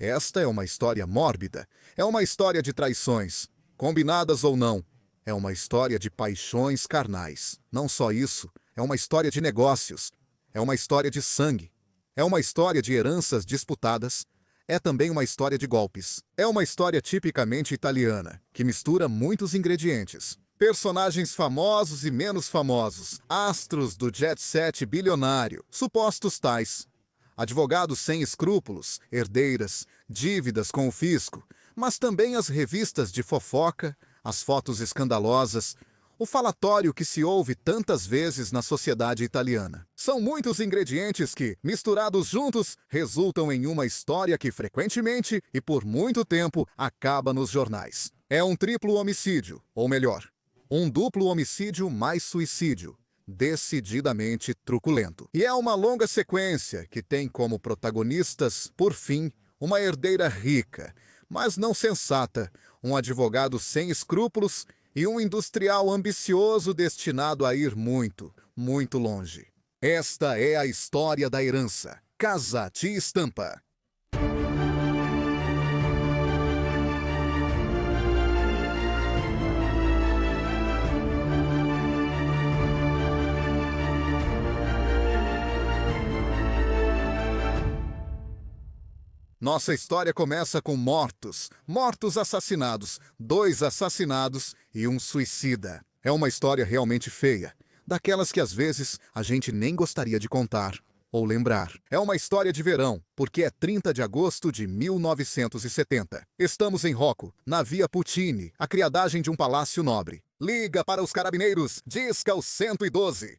Esta é uma história mórbida. É uma história de traições, combinadas ou não. É uma história de paixões carnais. Não só isso, é uma história de negócios. É uma história de sangue. É uma história de heranças disputadas. É também uma história de golpes. É uma história tipicamente italiana, que mistura muitos ingredientes. Personagens famosos e menos famosos, astros do jet set bilionário, supostos tais. Advogados sem escrúpulos, herdeiras, dívidas com o fisco, mas também as revistas de fofoca, as fotos escandalosas, o falatório que se ouve tantas vezes na sociedade italiana. São muitos ingredientes que, misturados juntos, resultam em uma história que frequentemente e por muito tempo acaba nos jornais. É um triplo homicídio, ou melhor, um duplo homicídio mais suicídio, decididamente truculento. E é uma longa sequência que tem como protagonistas, por fim, uma herdeira rica, mas não sensata, um advogado sem escrúpulos e um industrial ambicioso destinado a ir muito, muito longe. Esta é a história da herança. Casati Stampa. Nossa história começa com mortos assassinados, 2 assassinados e um suicida. É uma história realmente feia, daquelas que às vezes a gente nem gostaria de contar ou lembrar. É uma história de verão, porque é 30 de agosto de 1970. Estamos em Rocco, na Via Puccini, a criadagem de um palácio nobre. Liga para os carabineiros, disca o 112.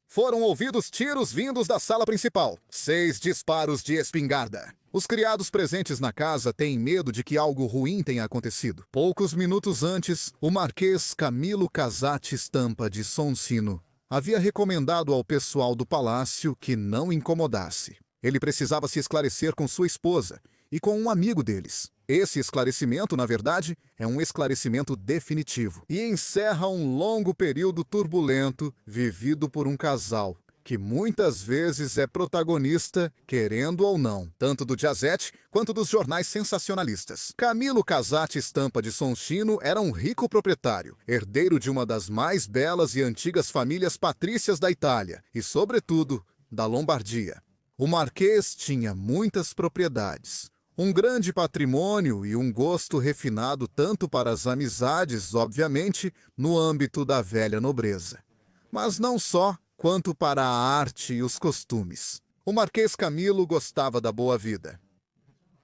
Foram ouvidos tiros vindos da sala principal. 6 disparos de espingarda. Os criados presentes na casa têm medo de que algo ruim tenha acontecido. Poucos minutos antes, o Marquês Camillo Casati Stampa de Sonsino havia recomendado ao pessoal do palácio que não incomodasse. Ele precisava se esclarecer com sua esposa e com um amigo deles. Esse esclarecimento, na verdade, é um esclarecimento definitivo e encerra um longo período turbulento vivido por um casal que muitas vezes é protagonista, querendo ou não, tanto do Gazette quanto dos jornais sensacionalistas. Camillo Casati Stampa de Sonsino era um rico proprietário, herdeiro de uma das mais belas e antigas famílias patrícias da Itália e, sobretudo, da Lombardia. O marquês tinha muitas propriedades, um grande patrimônio e um gosto refinado tanto para as amizades, obviamente, no âmbito da velha nobreza. Mas não só, quanto para a arte e os costumes. O Marquês Camillo gostava da boa vida.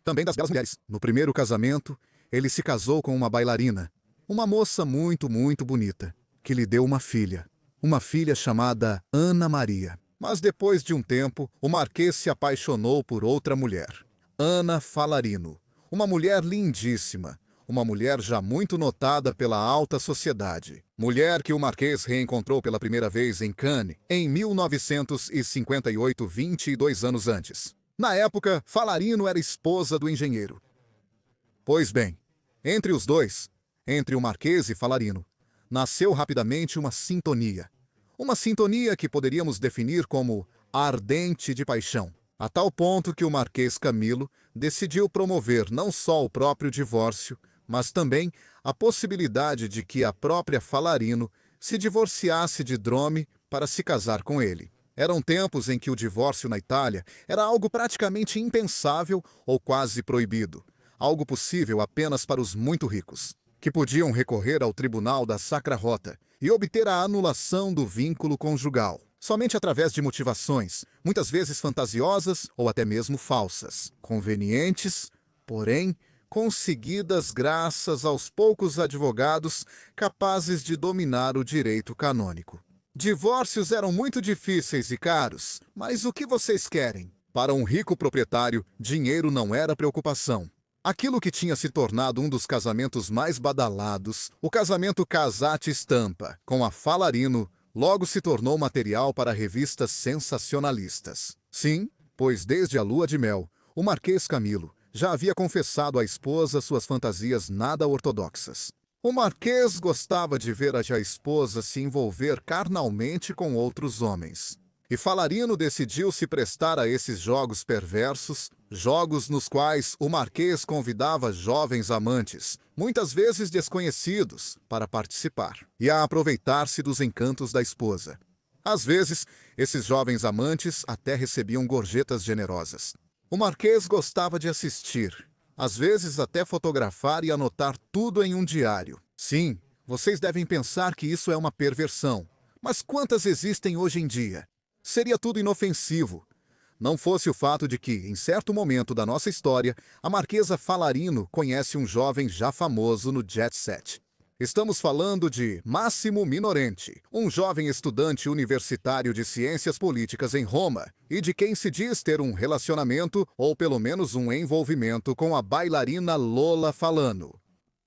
Também das belas mulheres. No primeiro casamento, ele se casou com uma bailarina, uma moça muito bonita, que lhe deu uma filha chamada Ana Maria. Mas depois de um tempo, o Marquês se apaixonou por outra mulher, Ana Falarino, uma mulher lindíssima, uma mulher já muito notada pela alta sociedade. Mulher que o Marquês reencontrou pela primeira vez em Cannes, em 1958, 22 anos antes. Na época, Falarino era esposa do engenheiro. Pois bem, entre os dois, entre o Marquês e Falarino, nasceu rapidamente uma sintonia. Uma sintonia que poderíamos definir como ardente de paixão, a tal ponto que o Marquês Camillo decidiu promover não só o próprio divórcio, mas também a possibilidade de que a própria Falarino se divorciasse de Drome para se casar com ele. Eram tempos em que o divórcio na Itália era algo praticamente impensável ou quase proibido, algo possível apenas para os muito ricos, que podiam recorrer ao Tribunal da Sacra Rota e obter a anulação do vínculo conjugal, somente através de motivações, muitas vezes fantasiosas ou até mesmo falsas, convenientes, porém conseguidas graças aos poucos advogados capazes de dominar o direito canônico. Divórcios eram muito difíceis e caros, mas o que vocês querem? Para um rico proprietário, dinheiro não era preocupação. Aquilo que tinha se tornado um dos casamentos mais badalados, o casamento Casati Stampa, com a Falarino, logo se tornou material para revistas sensacionalistas. Sim, pois desde a lua de mel, o Marquês Camillo já havia confessado à esposa suas fantasias nada ortodoxas. O Marquês gostava de ver a esposa se envolver carnalmente com outros homens. E Falarino decidiu se prestar a esses jogos perversos, jogos nos quais o Marquês convidava jovens amantes, muitas vezes desconhecidos, para participar e a aproveitar-se dos encantos da esposa. Às vezes, esses jovens amantes até recebiam gorjetas generosas. O Marquês gostava de assistir, às vezes até fotografar e anotar tudo em um diário. Sim, vocês devem pensar que isso é uma perversão, mas quantas existem hoje em dia? Seria tudo inofensivo. Não fosse o fato de que, em certo momento da nossa história, a Marquesa Falarino conhece um jovem já famoso no jet set. Estamos falando de Massimo Minorenti, um jovem estudante universitário de ciências políticas em Roma, e de quem se diz ter um relacionamento, ou pelo menos um envolvimento, com a bailarina Lola Falano.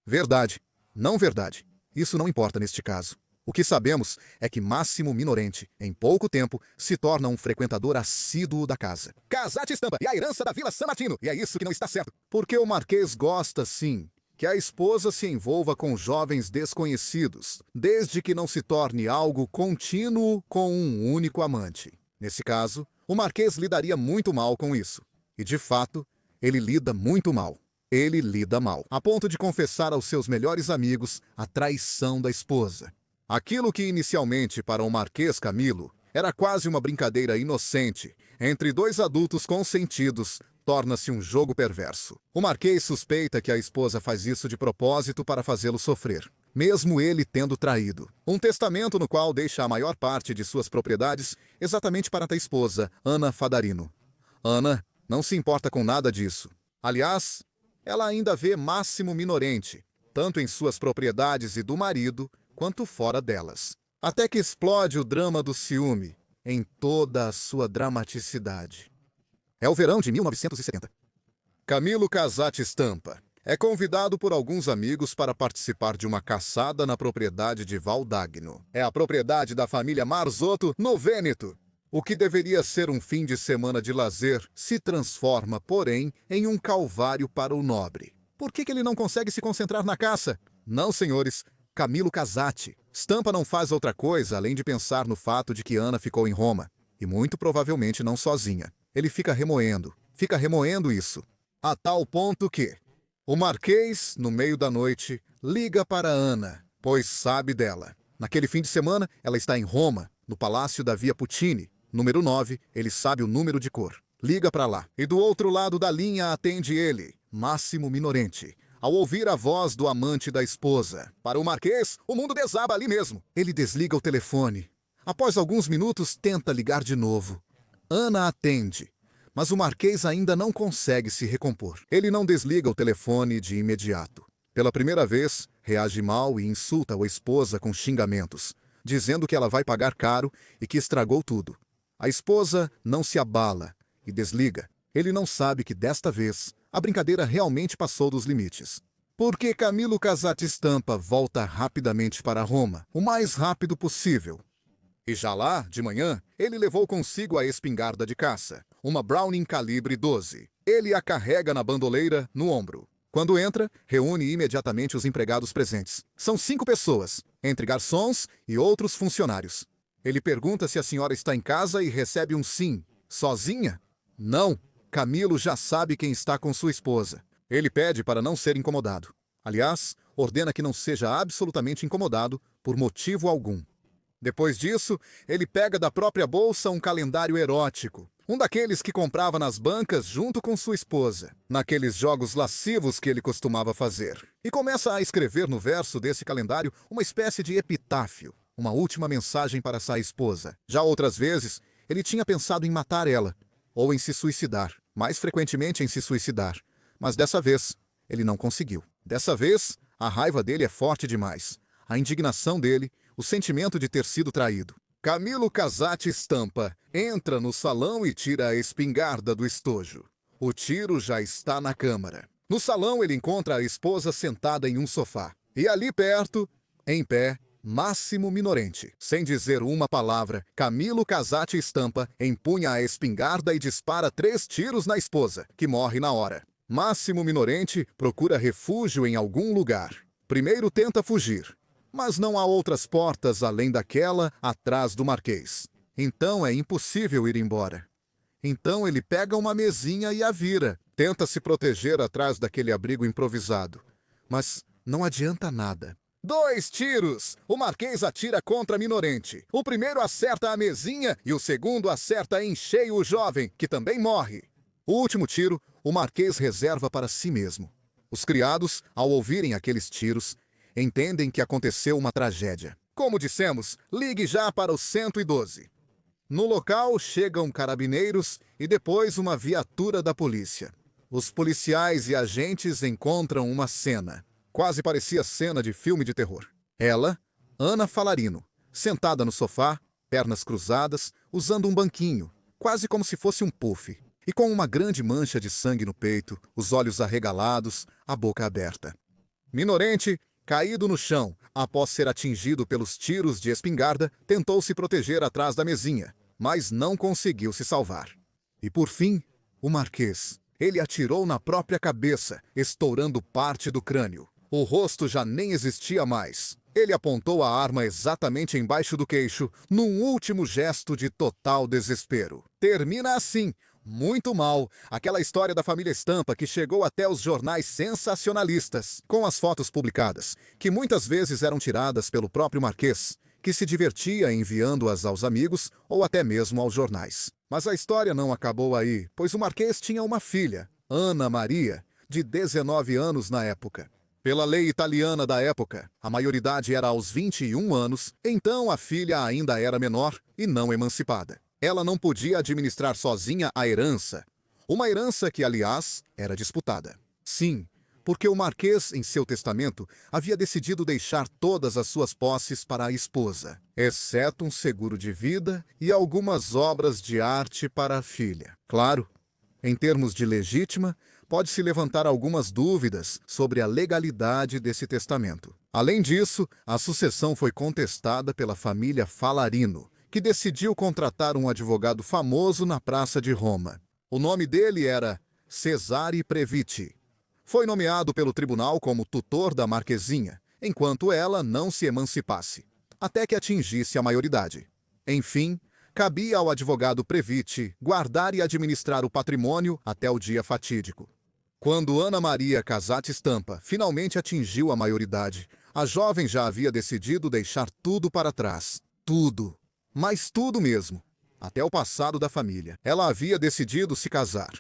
Verdade. Não verdade. Isso não importa neste caso. O que sabemos é que Massimo Minorenti, em pouco tempo, se torna um frequentador assíduo da casa. Casate Stampa e a herança da Vila San Martino. E é isso que não está certo. Porque o Marquês gosta, sim, que a esposa se envolva com jovens desconhecidos, desde que não se torne algo contínuo com um único amante. Nesse caso, o Marquês lidaria muito mal com isso. E, de fato, ele lida muito mal. Ele lida mal, a ponto de confessar aos seus melhores amigos a traição da esposa. Aquilo que inicialmente para o Marquês Camilo era quase uma brincadeira inocente entre dois adultos consentidos, torna-se um jogo perverso. O Marquês suspeita que a esposa faz isso de propósito para fazê-lo sofrer, mesmo ele tendo traído. Um testamento no qual deixa a maior parte de suas propriedades exatamente para a esposa, Ana Fadarino. Ana não se importa com nada disso. Aliás, ela ainda vê Massimo Minorenti, tanto em suas propriedades e do marido, quanto fora delas. Até que explode o drama do ciúme, em toda a sua dramaticidade. É o verão de 1970. Camilo Casati Stampa é convidado por alguns amigos para participar de uma caçada na propriedade de Valdagno. É a propriedade da família Marzotto, no Vêneto. O que deveria ser um fim de semana de lazer se transforma, porém, em um calvário para o nobre. Por que ele não consegue se concentrar na caça? Não, senhores. Camilo Casati. Stampa não faz outra coisa além de pensar no fato de que Ana ficou em Roma. E muito provavelmente não sozinha. Ele fica remoendo isso. A tal ponto que o Marquês, no meio da noite, liga para Ana, pois sabe dela. Naquele fim de semana, ela está em Roma, no Palácio da Via Puccini. Número 9, ele sabe o número de cor. Liga para lá. E do outro lado da linha atende ele, Massimo Minorenti. Ao ouvir a voz do amante da esposa. Para o Marquês, o mundo desaba ali mesmo. Ele desliga o telefone. Após alguns minutos, tenta ligar de novo. Ana atende, mas o Marquês ainda não consegue se recompor. Ele não desliga o telefone de imediato. Pela primeira vez, reage mal e insulta a esposa com xingamentos, dizendo que ela vai pagar caro e que estragou tudo. A esposa não se abala e desliga. Ele não sabe que desta vez a brincadeira realmente passou dos limites. Porque Camilo Casati Stampa volta rapidamente para Roma, o mais rápido possível. E já lá, de manhã, ele levou consigo a espingarda de caça, uma Browning calibre 12. Ele a carrega na bandoleira, no ombro. Quando entra, reúne imediatamente os empregados presentes. São 5 pessoas, entre garçons e outros funcionários. Ele pergunta se a senhora está em casa e recebe um sim. Sozinha? Não. Camilo já sabe quem está com sua esposa. Ele pede para não ser incomodado. Aliás, ordena que não seja absolutamente incomodado por motivo algum. Depois disso, ele pega da própria bolsa um calendário erótico. Um daqueles que comprava nas bancas junto com sua esposa, naqueles jogos lascivos que ele costumava fazer. E começa a escrever no verso desse calendário uma espécie de epitáfio, uma última mensagem para sua esposa. Já outras vezes, ele tinha pensado em matar ela, ou em se suicidar, mais frequentemente em se suicidar. Mas dessa vez, ele não conseguiu. Dessa vez, a raiva dele é forte demais. A indignação dele, o sentimento de ter sido traído. Camilo Casati Stampa entra no salão e tira a espingarda do estojo. O tiro já está na câmara. No salão ele encontra a esposa sentada em um sofá. E ali perto, em pé, Massimo Minorenti. Sem dizer uma palavra, Camilo Casati Stampa empunha a espingarda e dispara 3 tiros na esposa, que morre na hora. Massimo Minorenti procura refúgio em algum lugar. Primeiro tenta fugir, mas não há outras portas além daquela atrás do Marquês. Então é impossível ir embora. Então ele pega uma mesinha e a vira. Tenta se proteger atrás daquele abrigo improvisado. Mas não adianta nada. 2 tiros! O Marquês atira contra Minorente. O primeiro acerta a mesinha e o segundo acerta em cheio o jovem, que também morre. O último tiro, o Marquês reserva para si mesmo. Os criados, ao ouvirem aqueles tiros, entendem que aconteceu uma tragédia. Como dissemos, ligue já para o 112. No local chegam carabineiros e depois uma viatura da polícia. Os policiais e agentes encontram uma cena. Quase parecia cena de filme de terror. Ela, Ana Falarino, sentada no sofá, pernas cruzadas, usando um banquinho, quase como se fosse um puff, e com uma grande mancha de sangue no peito, os olhos arregalados, a boca aberta. Minorente, caído no chão, após ser atingido pelos tiros de espingarda, tentou se proteger atrás da mesinha, mas não conseguiu se salvar. E por fim, o Marquês. Ele atirou na própria cabeça, estourando parte do crânio. O rosto já nem existia mais. Ele apontou a arma exatamente embaixo do queixo, num último gesto de total desespero. Termina assim, muito mal, aquela história da família Stampa que chegou até os jornais sensacionalistas, com as fotos publicadas, que muitas vezes eram tiradas pelo próprio Marquês, que se divertia enviando-as aos amigos ou até mesmo aos jornais. Mas a história não acabou aí, pois o Marquês tinha uma filha, Ana Maria, de 19 anos na época. Pela lei italiana da época, a maioridade era aos 21 anos, então a filha ainda era menor e não emancipada. Ela não podia administrar sozinha a herança. Uma herança que, aliás, era disputada. Sim, porque o Marquês, em seu testamento, havia decidido deixar todas as suas posses para a esposa, exceto um seguro de vida e algumas obras de arte para a filha. Claro, em termos de legítima, pode-se levantar algumas dúvidas sobre a legalidade desse testamento. Além disso, a sucessão foi contestada pela família Falarino, que decidiu contratar um advogado famoso na Praça de Roma. O nome dele era Cesare Previti. Foi nomeado pelo tribunal como tutor da Marquesinha, enquanto ela não se emancipasse, até que atingisse a maioridade. Enfim, cabia ao advogado Previti guardar e administrar o patrimônio até o dia fatídico. Quando Ana Maria Casati Stampa finalmente atingiu a maioridade, a jovem já havia decidido deixar tudo para trás. Tudo. Mas tudo mesmo. Até o passado da família. Ela havia decidido se casar.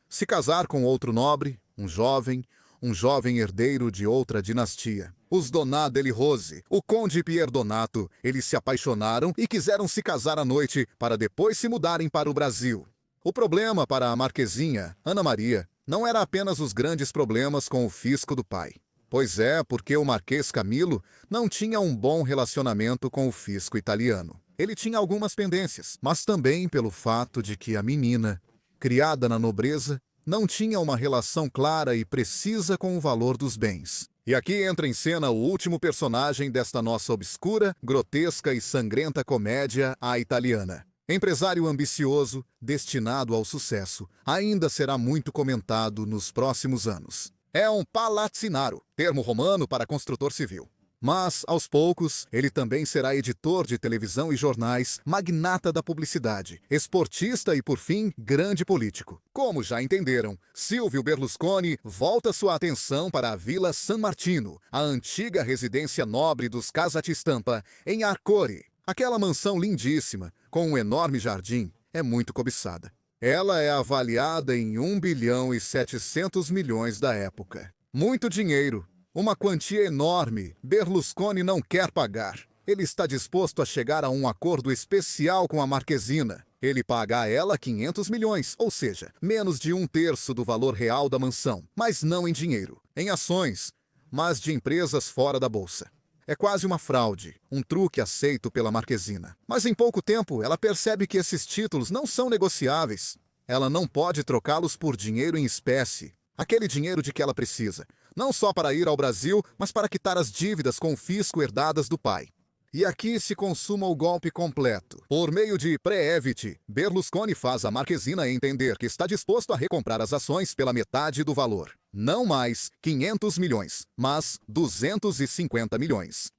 Se casar com outro nobre, um jovem herdeiro de outra dinastia. Os Donat delle Rose, o conde Pier Donato, eles se apaixonaram e quiseram se casar à noite para depois se mudarem para o Brasil. O problema para a Marquesinha, Ana Maria, não era apenas os grandes problemas com o fisco do pai. Pois é, porque o Marquês Camilo não tinha um bom relacionamento com o fisco italiano. Ele tinha algumas pendências, mas também pelo fato de que a menina, criada na nobreza, não tinha uma relação clara e precisa com o valor dos bens. E aqui entra em cena o último personagem desta nossa obscura, grotesca e sangrenta comédia à italiana. Empresário ambicioso, destinado ao sucesso, ainda será muito comentado nos próximos anos. É um palazzinaro, termo romano para construtor civil. Mas, aos poucos, ele também será editor de televisão e jornais, magnata da publicidade, esportista e, por fim, grande político. Como já entenderam, Silvio Berlusconi volta sua atenção para a Vila San Martino, a antiga residência nobre dos Casati Stampa, em Arcore. Aquela mansão lindíssima, com um enorme jardim, é muito cobiçada. Ela é avaliada em 1 bilhão e 700 milhões da época. Muito dinheiro. Uma quantia enorme. Berlusconi não quer pagar. Ele está disposto a chegar a um acordo especial com a Marquesina. Ele paga a ela 500 milhões, ou seja, menos de 1/3 do valor real da mansão. Mas não em dinheiro, em ações, mas de empresas fora da bolsa. É quase uma fraude, um truque aceito pela Marquesina. Mas em pouco tempo, ela percebe que esses títulos não são negociáveis. Ela não pode trocá-los por dinheiro em espécie. Aquele dinheiro de que ela precisa. Não só para ir ao Brasil, mas para quitar as dívidas com o fisco herdadas do pai. E aqui se consuma o golpe completo. Por meio de Previti, Berlusconi faz a Marquesina entender que está disposto a recomprar as ações pela metade do valor. Não mais 500 milhões, mas 250 milhões.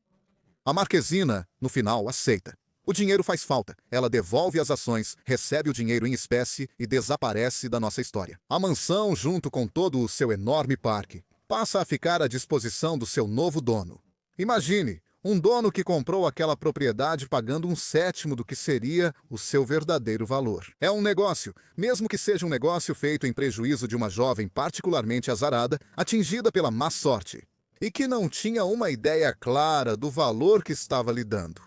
A Marquesina, no final, aceita. O dinheiro faz falta, ela devolve as ações, recebe o dinheiro em espécie e desaparece da nossa história. A mansão, junto com todo o seu enorme parque, passa a ficar à disposição do seu novo dono. Imagine, um dono que comprou aquela propriedade pagando 1/7 do que seria o seu verdadeiro valor. É um negócio, mesmo que seja um negócio feito em prejuízo de uma jovem particularmente azarada, atingida pela má sorte, e que não tinha uma ideia clara do valor que estava lhe dando.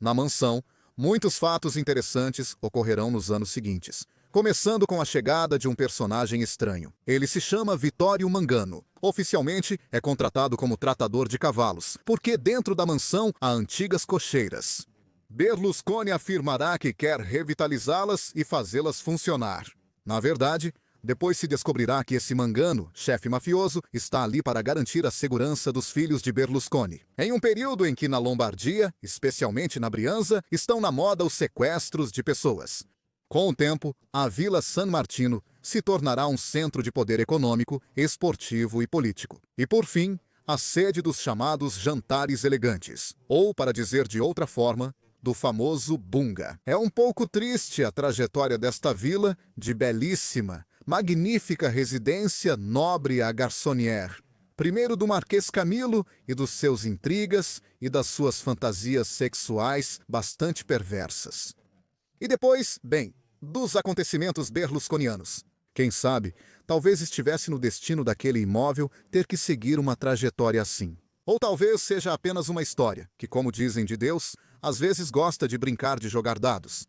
Na mansão, muitos fatos interessantes ocorrerão nos anos seguintes, começando com a chegada de um personagem estranho. Ele se chama Vittorio Mangano. Oficialmente, é contratado como tratador de cavalos, porque dentro da mansão há antigas cocheiras. Berlusconi afirmará que quer revitalizá-las e fazê-las funcionar. Na verdade, depois se descobrirá que esse Mangano, chefe mafioso, está ali para garantir a segurança dos filhos de Berlusconi. Em um período em que na Lombardia, especialmente na Brianza, estão na moda os sequestros de pessoas. Com o tempo, a Vila San Martino se tornará um centro de poder econômico, esportivo e político. E por fim, a sede dos chamados jantares elegantes, ou, para dizer de outra forma, do famoso bunga. É um pouco triste a trajetória desta vila de belíssima, magnífica residência nobre à Garçonnière, primeiro do Marquês Camilo e dos seus intrigas e das suas fantasias sexuais bastante perversas. E depois, bem, dos acontecimentos berlusconianos. Quem sabe, talvez estivesse no destino daquele imóvel ter que seguir uma trajetória assim. Ou talvez seja apenas uma história, que, como dizem de Deus, às vezes gosta de brincar de jogar dados.